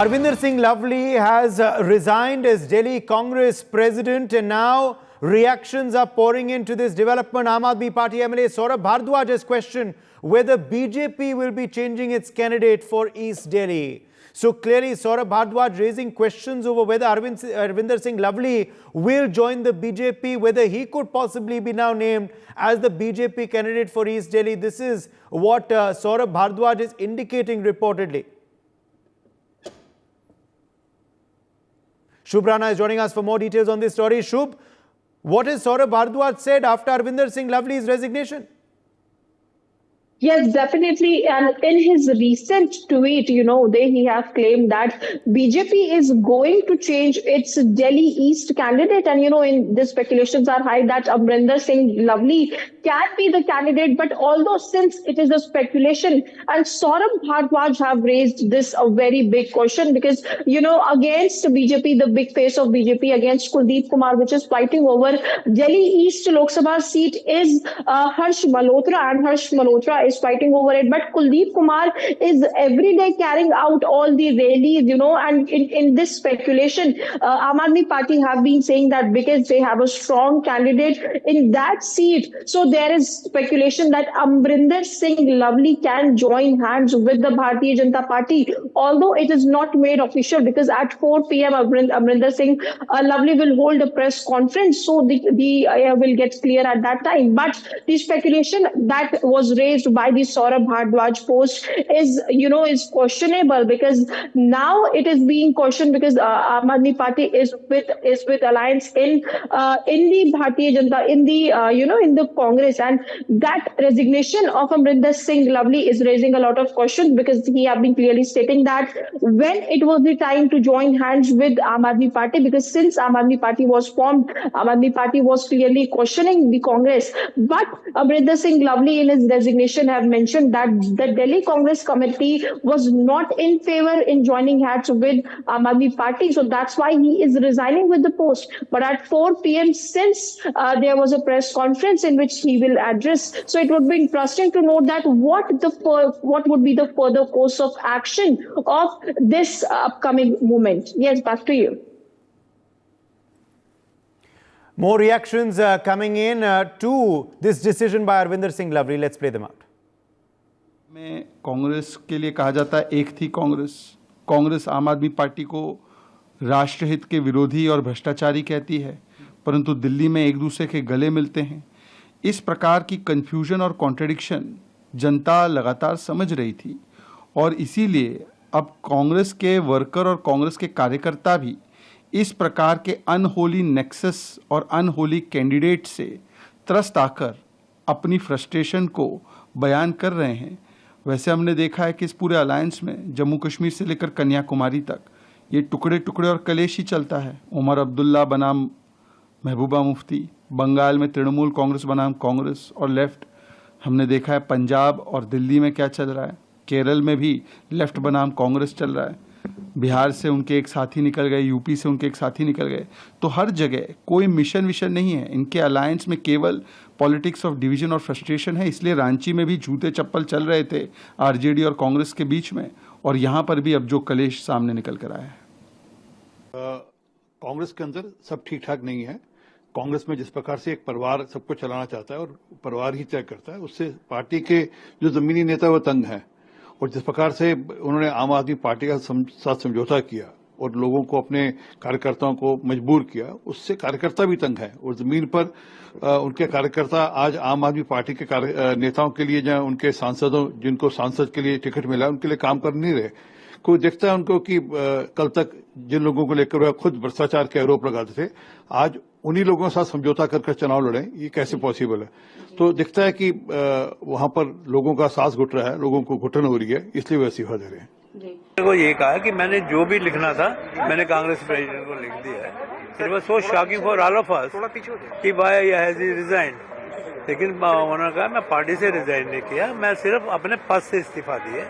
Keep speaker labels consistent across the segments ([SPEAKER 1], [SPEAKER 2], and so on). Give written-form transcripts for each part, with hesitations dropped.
[SPEAKER 1] Harvinder Singh Lovely has resigned as Delhi Congress president, and now reactions are pouring into this development. Aam Aadmi Party MLA Saurabh Bhardwaj has questioned whether BJP will be changing its candidate for East Delhi. So clearly Saurabh Bhardwaj raising questions over whether Harvinder Singh Lovely will join the BJP, whether he could possibly be now named as the BJP candidate for East Delhi. This is what Saurabh Bhardwaj is indicating reportedly. Shubh Rana is joining us for more details on this story. Shubh, what has Saurabh Bhardwaj said after Harvinder Singh Lovely's resignation?
[SPEAKER 2] Yes, definitely. And in his recent tweet, he has claimed that BJP is going to change its Delhi East candidate. And, in the speculations are high that Harvinder Singh Lovely can be the candidate. But although since it is a speculation, and Saurabh Bhardwaj have raised this a very big question because, against BJP, the big face of BJP against Kuldeep Kumar, which is fighting over Delhi East Lok Sabha seat is Harsh Malhotra, and Harsh Malhotra is fighting over it. But Kuldeep Kumar is every day carrying out all the rallies, and in this speculation, Aam Aadmi Party have been saying that because they have a strong candidate in that seat, so there is speculation that Harvinder Singh Lovely can join hands with the Bharatiya Janata Party, although it is not made official because at 4 p.m. Harvinder Singh Lovely will hold a press conference, so the will get clear at that time. But the speculation that was raised by the Saurabh Bhardwaj post is questionable because now it is being questioned because Aam Aadmi Party is with alliance in the Bharatiya Janata in the Congress, and that resignation of Harvinder Singh Lovely is raising a lot of questions because he have been clearly stating that when it was the time to join hands with Aam Aadmi Party, because since Aam Aadmi Party was formed, Aam Aadmi Party was clearly questioning the Congress. But Harvinder Singh Lovely in his resignation have mentioned that the Delhi Congress committee was not in favor in joining hands with Aam Aadmi Party, so that's why he is resigning with the post. But at 4 p.m. since there was a press conference in which he will address, so it would be interesting to know that what would be the further course of action of this upcoming movement. Yes, back to you.
[SPEAKER 1] More reactions coming in to this decision by Harvinder Singh Lovely. Let's play them out.
[SPEAKER 3] में कांग्रेस के लिए कहा जाता है एक थी कांग्रेस आम आदमी पार्टी को राष्ट्रहित के विरोधी और भ्रष्टाचारी कहती है, परंतु दिल्ली में एक दूसरे के गले मिलते हैं। इस प्रकार की कंफ्यूजन और कॉन्ट्रडिक्शन जनता लगातार समझ रही थी और इसीलिए अब कांग्रेस के वर्कर और कांग्रेस के कार्यकर्ता भी इस प्रकार के अनहोली नेक्सस और अनहोली कैंडिडेट से त्रस्त आकर अपनी फ्रस्ट्रेशन को बयान कर रहे हैं। वैसे हमने देखा है कि इस पूरे अलायंस में जम्मू कश्मीर से लेकर कन्याकुमारी तक ये टुकड़े टुकड़े और कलेश ही चलता है। उमर अब्दुल्ला बनाम महबूबा मुफ्ती, बंगाल में तृणमूल कांग्रेस बनाम कांग्रेस और लेफ्ट। हमने देखा है पंजाब और दिल्ली में क्या चल रहा है, केरल में भी लेफ्ट बनाम कांग्रेस चल रहा है, बिहार से उनके एक साथी निकल गए, यूपी से उनके एक साथी निकल गए। तो हर जगह कोई मिशन विशन नहीं है, इनके अलायंस में केवल पॉलिटिक्स ऑफ डिवीजन और फ्रस्ट्रेशन है। इसलिए रांची में भी जूते चप्पल चल रहे थे आरजेडी और कांग्रेस के बीच में, और यहाँ पर भी अब जो कलेश सामने निकल कर आया है।
[SPEAKER 4] कांग्रेस के अंदर सब ठीक ठाक नहीं है। कांग्रेस में जिस प्रकार से एक परिवार सबको चलाना चाहता है और परिवार ही तय करता है, उससे पार्टी के जो जमीनी नेता वो तंग है। और जिस प्रकार से उन्होंने आम आदमी पार्टी का साथ समझौता किया और लोगों को, अपने कार्यकर्ताओं को मजबूर किया, उससे कार्यकर्ता भी तंग है। और जमीन पर उनके कार्यकर्ता आज आम आदमी पार्टी के नेताओं के लिए, जहां उनके सांसदों, जिनको सांसद के लिए टिकट मिला, उनके लिए काम कर नहीं रहे। कोई देखता है उनको कि कल तक जिन लोगों को लेकर वह खुद भ्रष्टाचार के आरोप लगाते थे, आज उन्हीं लोगों के साथ समझौता कर चुनाव लड़े, ये कैसे पॉसिबल है? तो दिखता है कि वहां पर लोगों का सांस घुट रहा है, लोगों को घुटन हो रही है, इसलिए वह इस्तीफा दे रहे हैं।
[SPEAKER 5] मेरे को ये कहा कि मैंने जो भी लिखना था मैंने कांग्रेस प्रेसिडेंट को लिख दिया है। It was so shocking for all of us कि व्हाई हैज ही रिजाइन, लेकिन उन्होंने कहा मैं पार्टी से रिजाइन नहीं किया, मैं सिर्फ अपने पद से इस्तीफा दिया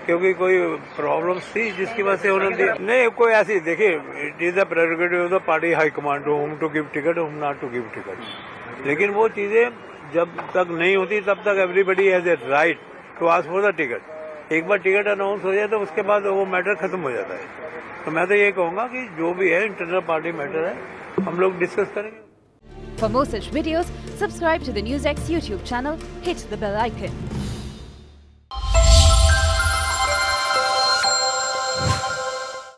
[SPEAKER 5] क्योंकि कोई प्रॉब्लम्स थी जिसकी वजह से उन्होंने दिया। नहीं, कोई ऐसी, देखिए, it is the prerogative of the party high command to whom to give ticket, whom not to give ticket. लेकिन वो चीजें जब तक नहीं होती तब तक everybody has a right to ask for the ticket. एक बार टिकट अनाउंस हो जाए तो उसके बाद वो मैटर खत्म हो जाता है। तो मैं तो ये कहूँगा कि जो भी है इंटरनल पार्टी मैटर है, हम लोग डिस्कस करेंगे।
[SPEAKER 6] For more such videos, subscribe to the NewsX YouTube channel, hit the bell icon.